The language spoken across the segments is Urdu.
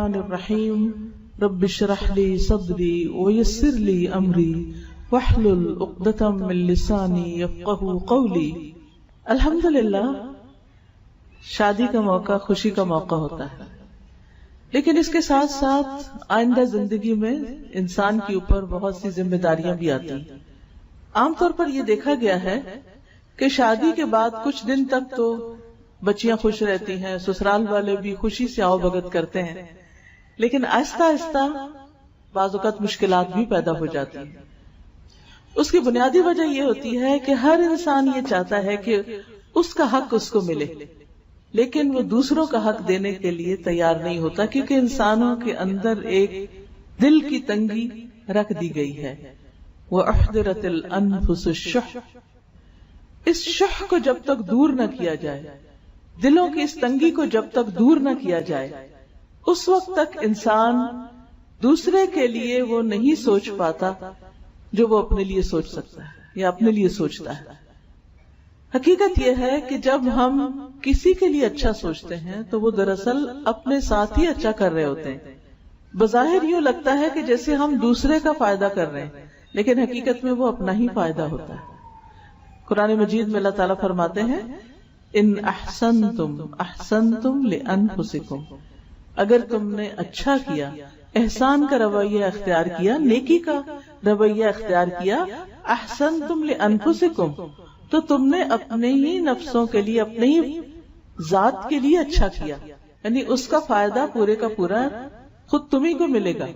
الرحیم رب اشرح لی صدری ویسر لی امری واحلل عقدۃ من لسانی یفقہوا قولی۔ الحمدللہ شادی کا موقع خوشی کا موقع ہوتا ہے، لیکن اس کے ساتھ ساتھ آئندہ زندگی میں انسان کے اوپر بہت سی ذمہ داریاں بھی آتی ہیں۔ عام طور پر یہ دیکھا گیا ہے کہ شادی کے بعد کچھ دن تک تو بچیاں خوش رہتی ہیں، سسرال والے بھی خوشی سے آؤ بھگت کرتے ہیں، لیکن آہستہ آہستہ بعض اوقات مشکلات بھی پیدا ہو جاتی ہیں۔ اس کی بنیادی وجہ یہ ہوتی ہے کہ ہر انسان یہ چاہتا ہے کہ اس کا حق اس کو ملے، لیکن وہ دوسروں کا حق دینے کے لیے تیار نہیں ہوتا، کیونکہ انسانوں کے اندر ایک دل کی تنگی رکھ دی گئی ہے۔ وَأُحْضِرَتِ الْأَنفُسُ الشُّحَّ، اس شح کو جب تک دور نہ کیا جائے، دلوں کی اس تنگی کو جب تک دور نہ کیا جائے، اس وقت تک انسان دوسرے کے لیے وہ نہیں سوچ پاتا جو وہ اپنے لیے سوچ سکتا ہے یا اپنے لیے سوچتا ہے۔ حقیقت یہ ہے کہ جب ہم کسی کے لیے اچھا سوچتے ہیں تو وہ دراصل اپنے ساتھ ہی اچھا کر رہے ہوتے ہیں۔ بظاہر یوں لگتا ہے کہ جیسے ہم دوسرے کا فائدہ کر رہے ہیں، لیکن حقیقت میں وہ اپنا ہی فائدہ ہوتا ہے۔ قرآن مجید میں اللہ تعالیٰ فرماتے ہیں ان احسنتم احسنتم لانفسکم، اگر تم نے اچھا کیا، احسان کا رویہ اختیار کیا، نیکی کا رویہ اختیار کیا، احسنتم لانفسکم، تو تم نے اپنے ہی نفسوں کے لیے، اپنے ہی ذات کے لیے اچھا کیا، یعنی اس کا فائدہ پورے کا پورا خود تمہیں کو ملے گا،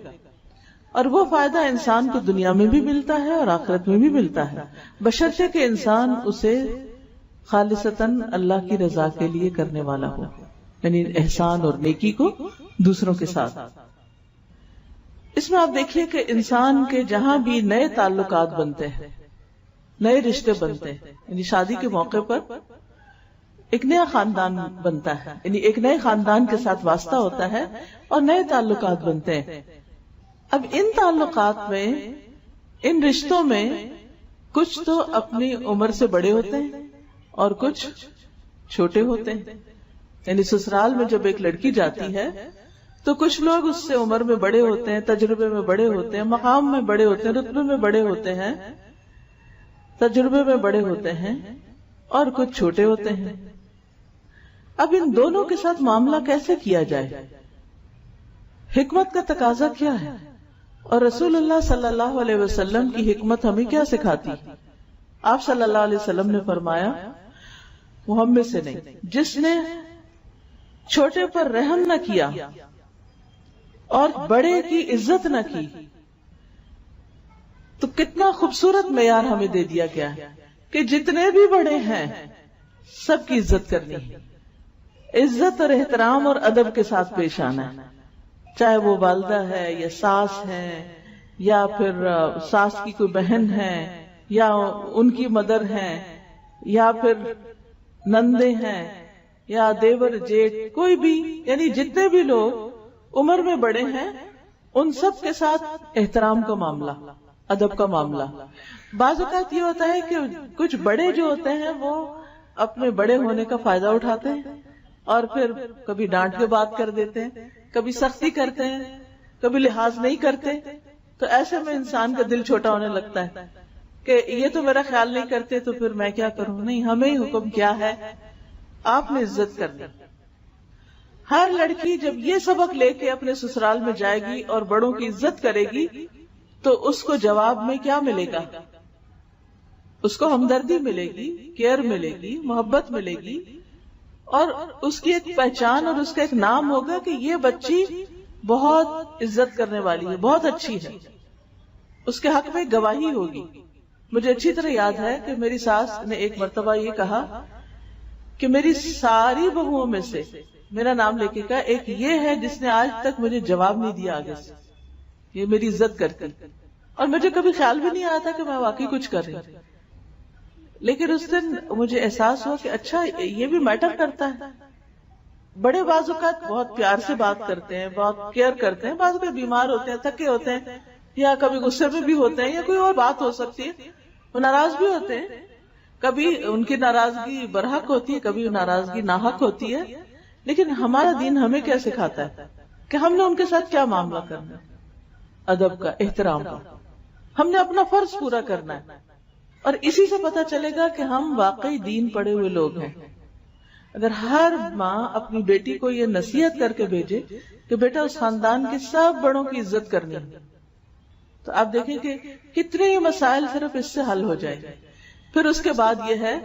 اور وہ فائدہ انسان کو دنیا میں بھی ملتا ہے اور آخرت میں بھی ملتا ہے، بشرطے کہ انسان اسے خالصتاً اللہ کی رضا کے لیے کرنے والا ہو، یعنی احسان اور نیکی کو دوسروں کے ساتھ۔ اس میں آپ دیکھیے کہ انسان کے جہاں بھی نئے تعلقات بنتے ہیں، نئے رشتے بنتے ہیں، یعنی شادی کے موقع پر ایک نیا خاندان بنتا ہے، یعنی ایک نئے خاندان کے ساتھ واسطہ ہوتا ہے اور نئے تعلقات بنتے ہیں۔ اب ان تعلقات میں، ان رشتوں میں کچھ تو اپنی عمر سے بڑے ہوتے ہیں اور کچھ چھوٹے ہوتے ہیں، یعنی سسرال میں جب ایک لڑکی جاتی ہے تو کچھ لوگ اس سے عمر میں بڑے ہوتے ہیں، تجربے میں بڑے ہوتے ہیں، مقام میں بڑے ہوتے ہیں، رتبے میں بڑے ہوتے ہیں، تجربے میں بڑے ہوتے ہیں، اور کچھ چھوٹے ہوتے ہیں۔ اب ان دونوں کے ساتھ معاملہ کیسے کیا جائے؟ حکمت کا تقاضا کیا ہے؟ اور رسول اللہ صلی اللہ علیہ وسلم کی حکمت ہمیں کیا سکھاتی؟ آپ صلی اللہ علیہ وسلم نے فرمایا وہ ہم میں سے نہیں جس نے چھوٹے پر رحم نہ کیا اور بڑے کی عزت نہ کی۔ تو کتنا خوبصورت معیار ہمیں دے دیا گیا ہے کہ جتنے بھی بڑے ہیں سب کی عزت کرنی ہے، عزت اور احترام اور ادب کے ساتھ پیش آنا ہے، چاہے وہ والدہ ہے یا ساس ہے یا پھر ساس کی کوئی بہن ہے یا ان کی مدر ہے یا پھر نندے ہیں یا دیور جیٹ، کوئی بھی، یعنی جتنے بھی لوگ عمر میں بڑے ہیں ان سب کے ساتھ احترام کا معاملہ، ادب کا معاملہ۔ بعض اوقات یہ ہوتا ہے کہ کچھ بڑے جو ہوتے ہیں وہ اپنے بڑے ہونے کا فائدہ اٹھاتے ہیں اور پھر کبھی ڈانٹ کے بات کر دیتے ہیں، کبھی سختی کرتے ہیں، کبھی لحاظ نہیں کرتے، تو ایسے میں انسان کا دل چھوٹا ہونے لگتا ہے کہ یہ تو میرا خیال نہیں کرتے تو پھر میں کیا کروں۔ نہیں، ہمیں ہی حکم کیا ہے، آپ نے عزت کرنی۔ ہر لڑکی جب یہ سبق لے کے اپنے سسرال میں جائے گی اور بڑوں کی عزت کرے گی تو اس کو جواب میں کیا ملے گا؟ اس کو ہمدردی ملے گی، کیئر ملے گی، محبت ملے گی، اور اس کی ایک پہچان اور اس کا ایک نام ہوگا کہ یہ بچی بہت عزت کرنے والی ہے، بہت اچھی ہے، اس کے حق میں گواہی ہوگی۔ مجھے اچھی طرح یاد ہے کہ میری ساس نے ایک مرتبہ یہ کہا کہ میری ساری بہوؤں میں سے، میرا نام لے کے کہا، ایک یہ ہے جس نے آج تک مجھے جواب نہیں دیا آگے سے، یہ میری عزت کرتی، اور مجھے کبھی خیال بھی نہیں آیا تھا کہ میں واقعی کچھ کر رہی، لیکن اس دن مجھے احساس ہوا کہ اچھا یہ بھی میٹر کرتا ہے۔ بڑے بعض اوقات بہت پیار سے بات کرتے ہیں، بہت کیئر کرتے ہیں، بعض اوقات بیمار ہوتے ہیں، تھکے ہوتے ہیں، یا کبھی غصے میں بھی ہوتے ہیں، یا کوئی اور بات ہو سکتی ہے، وہ ناراض بھی ہوتے ہیں، کبھی ان کی ناراضگی برحق ہوتی ہے، کبھی ناراضگی ناحق ہوتی ہے، لیکن ہمارا دین ہمیں کیا سکھاتا ہے کہ ہم نے ان کے ساتھ کیا معاملہ کرنا ہے، ادب کا، احترام کا. ہم نے اپنا فرض پورا کرنا ہے. اور اسی سے پتہ چلے گا کہ ہم واقعی دین پڑھے ہوئے لوگ ہیں. اگر ہر ماں اپنی بیٹی کو یہ نصیحت کر کے بھیجے کہ بیٹا اس خاندان کے سب بڑوں کی عزت کرنی ہے، تو آپ دیکھیں کہ کتنے ہی مسائل صرف اس سے حل ہو جائیں گے. پھر اس کے بعد یہ ہے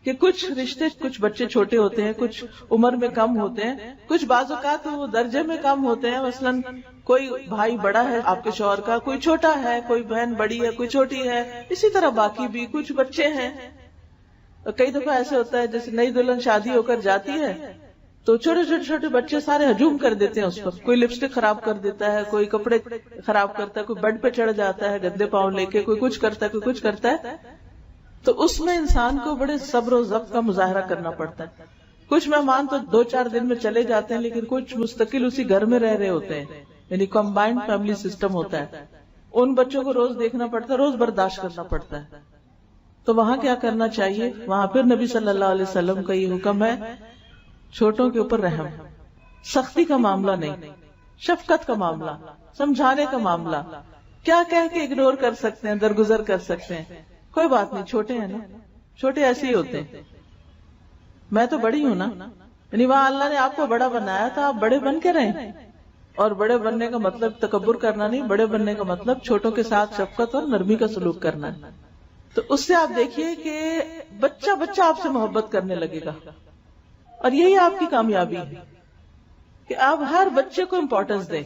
کہ کچھ رشتے، کچھ بچے چھوٹے ہوتے ہیں، کچھ عمر میں کم ہوتے ہیں، کچھ بعض اوقات وہ درجے میں کم ہوتے ہیں. مثلاً کوئی بھائی بڑا ہے آپ کے شوہر کا، کوئی چھوٹا ہے، کوئی بہن بڑی ہے، کوئی چھوٹی ہے. اسی طرح باقی بھی کچھ بچے ہیں. کئی دفعہ ایسے ہوتا ہے جیسے نئی دلہن شادی ہو کر جاتی ہے تو چھوٹے چھوٹے چھوٹے بچے سارے ہجوم کر دیتے ہیں اس پر. کوئی لپسٹک خراب کر دیتا ہے، کوئی کپڑے خراب کرتا ہے، کوئی بیڈ پہ چڑھ جاتا ہے گندے پاؤں لے کے، کوئی کچھ کرتا ہے، کوئی کچھ کرتا ہے. تو اس میں انسان کو بڑے صبر و ضبط کا مظاہرہ کرنا پڑتا ہے. کچھ مہمان تو 2-4 دن میں چلے جاتے ہیں، لیکن کچھ مستقل اسی گھر میں رہ رہے ہوتے ہیں، یعنی کمبائنڈ فیملی سسٹم ہوتا ہے. ان بچوں کو روز دیکھنا پڑتا ہے، روز برداشت کرنا پڑتا ہے. تو وہاں کیا کرنا چاہیے؟ وہاں پھر نبی صلی اللہ علیہ وسلم کا یہ حکم ہے، چھوٹوں کے اوپر رحم، سختی کا معاملہ نہیں، شفقت کا معاملہ، سمجھانے کا معاملہ. کیا کہہ کے اگنور کر سکتے ہیں، درگزر کر سکتے ہیں، کوئی بات نہیں، چھوٹے ہیں نا، چھوٹے ایسے ہی ہوتے ہیں. میں تو بڑی ہوں نا، یعنی وہاں اللہ نے آپ کو بڑا بنایا تھا، آپ بڑے بن کے رہیں. اور بڑے بننے کا مطلب تکبر کرنا نہیں، بڑے بننے کا مطلب چھوٹوں کے ساتھ شفقت اور نرمی کا سلوک کرنا ہے. تو اس سے آپ دیکھیے کہ بچہ بچہ آپ سے محبت کرنے لگے گا. اور یہی آپ کی کامیابی ہے کہ آپ ہر بچے کو امپورٹنس دیں،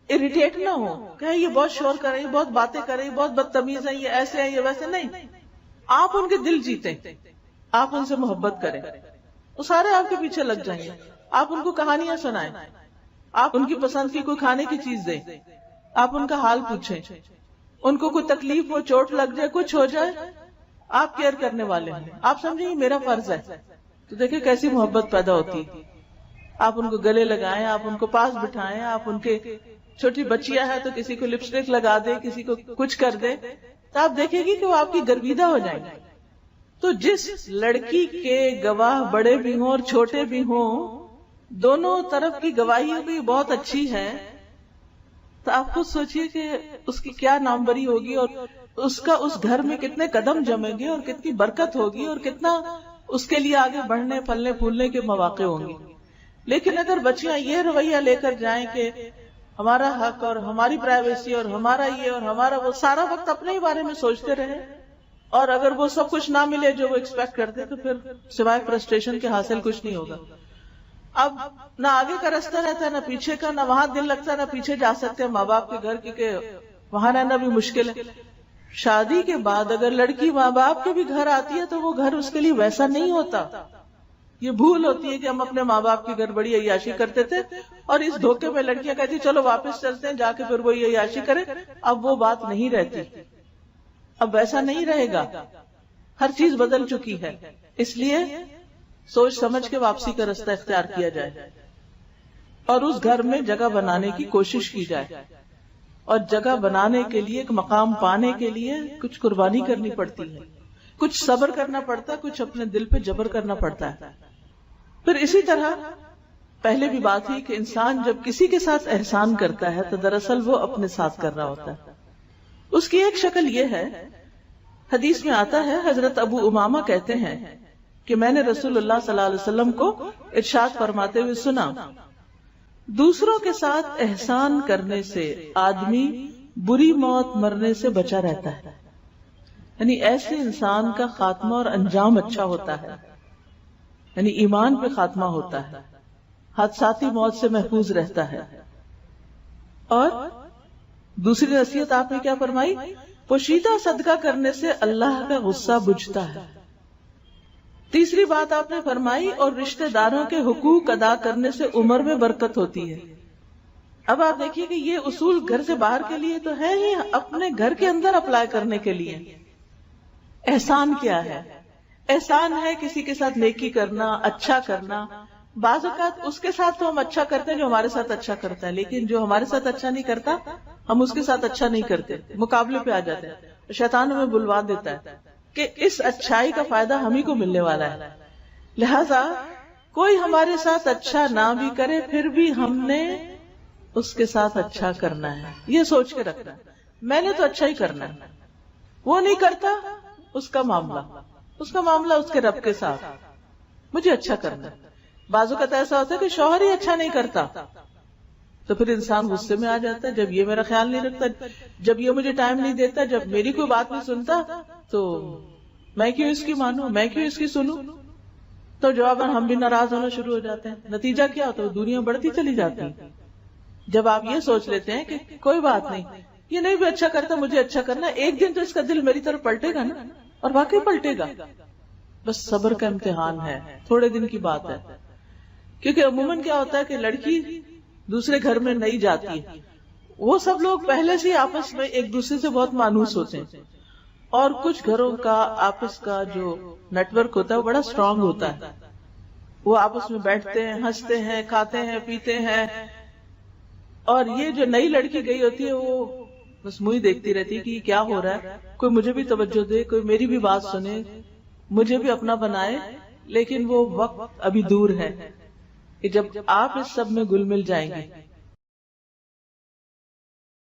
اریٹیٹ نہ ہو کہ یہ بہت شور کر رہی، بہت باتیں کر رہی، بہت بدتمیز ہے، یہ ایسے ہیں، یہ ویسے. نہیں، آپ ان کے دل جیتیں، آپ ان سے محبت کریں، وہ سارے آپ کے پیچھے لگ جائیں گے. آپ ان کو کہانیاں سنائیں، آپ ان کی پسند کی کوئی کھانے کی چیز دیں، آپ ان کا حال پوچھیں. ان کو کوئی تکلیف ہو، چوٹ لگ جائے، کچھ ہو جائے، آپ کیئر کرنے والے ہیں. آپ سمجھیں یہ میرا فرض ہے. تو دیکھیں کیسی محبت پیدا ہوتی ہے. آپ ان کو گلے لگائیں، آپ ان کو پاس بٹھائیں، آپ ان کے چھوٹی بچیاں ہیں تو کسی کو لپسٹک لگا دیں، کسی کو کچھ کر دیں، تو آپ دیکھیں گی کہ وہ آپ کی گرویدہ ہو جائیں گے. تو جس لڑکی کے گواہ بڑے بھی ہوں اور چھوٹے بھی ہوں، دونوں طرف کی گواہی بھی بہت اچھی ہے، تو آپ خود سوچئے کہ اس کی کیا ناموری ہوگی، اور اس کا اس گھر میں کتنے قدم جمیں گے، اور کتنی برکت ہوگی، اور کتنا اس کے لیے آگے بڑھنے پھلنے پھولنے کے مواقع ہوں گے. لیکن اگر بچیاں یہ رویہ لے کر جائیں کہ ہمارا حق اور ہماری پرائیویسی اور ہمارا یہ اور ہمارا وہ، سارا وقت اپنے ہی بارے میں سوچتے رہے، اور اگر وہ سب کچھ نہ ملے جو وہ ایکسپیکٹ کرتے، تو پھر سوائے فرسٹریشن کے حاصل کچھ نہیں ہوگا. اب نہ آگے کا راستہ رہتا ہے، نہ پیچھے کا، نہ وہاں دل لگتا ہے، نہ پیچھے جا سکتے ہیں ماں باپ کے گھر، کیونکہ وہاں رہنا بھی مشکل ہے. شادی کے بعد اگر لڑکی ماں باپ کے بھی گھر آتی ہے تو وہ گھر اس کے لیے ویسا نہیں ہوتا. یہ بھول ہوتی ہے کہ ہم اپنے ماں باپ کے گھر بڑی عیاشی کرتے تھے، اور اس دھوکے میں لڑکیاں کہتی چلو واپس چلتے ہیں، جا کے پھر وہ عیاشی کرے. اب وہ بات نہیں رہتی، اب ویسا نہیں رہے گا، ہر چیز بدل چکی ہے. اس لیے سوچ سمجھ کے واپسی کا راستہ اختیار کیا جائے، اور اس گھر میں جگہ بنانے کی کوشش کی جائے. اور جگہ بنانے کے لیے، ایک مقام پانے کے لیے کچھ قربانی کرنی پڑتی ہے، کچھ صبر کرنا پڑتا ہے، کچھ اپنے دل پہ جبر کرنا پڑتا ہے. پھر اسی طرح پہلے بھی بات ہوئی کہ انسان جب کسی کے ساتھ احسان کرتا ہے تو دراصل وہ اپنے ساتھ کر رہا ہوتا ہے. اس کی ایک شکل یہ ہے، حدیث میں آتا ہے، حضرت ابو امامہ کہتے ہیں کہ میں نے رسول اللہ صلی اللہ علیہ وسلم کو ارشاد فرماتے ہوئے سنا، دوسروں کے ساتھ احسان کرنے سے آدمی بری موت مرنے سے بچا رہتا ہے. یعنی ایسے انسان کا خاتمہ اور انجام اچھا ہوتا ہے، یعنی ایمان پہ خاتمہ ہوتا ہے، حادثاتی موت سے محفوظ رہتا ہے. اور دوسری نصیحت آپ نے کیا فرمائی؟ پوشیدہ صدقہ کرنے سے اللہ کا غصہ بجھتا ہے. تیسری بات آپ نے فرمائی، اور رشتہ داروں کے حقوق ادا کرنے سے عمر میں برکت ہوتی ہے. اب آپ دیکھیے کہ یہ اصول گھر سے باہر کے لیے تو ہے ہی، اپنے گھر کے اندر اپلائی کرنے کے لیے. احسان کیا ہے؟ احسان ہے کسی کے ساتھ نیکی کرنا، اچھا کرنا. بعض اوقات اس کے ساتھ تو ہم اچھا کرتے ہیں جو ہمارے ساتھ اچھا کرتا ہے، لیکن جو ہمارے ساتھ اچھا نہیں کرتا ہم اس کے ساتھ اچھا نہیں کرتے، مقابلے پہ آ جاتے ہیں. شیطان ہمیں بلوا دیتا ہے کہ اس اچھائی کا فائدہ ہم ہی کو ملنے والا ہے، لہذا کوئی ہمارے ساتھ اچھا نہ بھی کرے پھر بھی ہم نے اس کے ساتھ اچھا کرنا ہے، یہ سوچ کے رکھنا ہے میں نے تو اچھا ہی کرنا ہے. وہ نہیں کرتا، اس کا معاملہ اس کے رب کے ساتھ، مجھے اچھا کرنا ہے. بعض اوقات ایسا ہوتا ہے کہ شوہر ہی اچھا نہیں کرتا تو پھر انسان غصے میں آ جاتا ہے، جب یہ میرا خیال نہیں رکھتا، جب یہ مجھے ٹائم نہیں دیتا، جب میری کوئی بات نہیں سنتا تو میں کیوں اس کی مانوں، میں کیوں اس کی سنوں. تو جواباً ہم بھی ناراض ہونا شروع ہو جاتے ہیں. نتیجہ کیا ہوتا ہے؟ دنیا بڑھتی چلی جاتی ہے. جب آپ یہ سوچ لیتے ہیں کہ کوئی بات نہیں، یہ نہیں بھی اچھا کرتا، مجھے اچھا کرنا، ایک دن تو اس کا دل میری طرف پلٹے گا نا، اور واقعی پلٹے گا. بس صبر کا امتحان ہے، تھوڑے دن کی بات ہے. کیونکہ عموماً کیا ہوتا ہے کہ لڑکی دوسرے گھر میں نہیں جاتی ہے، وہ سب لوگ پہلے سے آپس میں ایک دوسرے سے بہت مانوس ہوتے ہیں، اور کچھ گھروں کا آپس کا جو نیٹ ورک ہوتا ہے وہ بڑا اسٹرانگ ہوتا ہے. وہ آپس میں بیٹھتے ہیں، ہنستے ہیں، کھاتے ہیں، پیتے ہیں. اور یہ جو نئی لڑکی گئی ہوتی ہے وہ بس منہ ہی دیکھتی رہتی ہے کہ یہ کیا ہو رہا ہے، کوئی مجھے بھی توجہ دے، کوئی میری بھی بات سنے، مجھے بھی اپنا بنائے. لیکن وہ وقت ابھی دور ہے کہ جب آپ اس سب میں گل مل جائیں گے.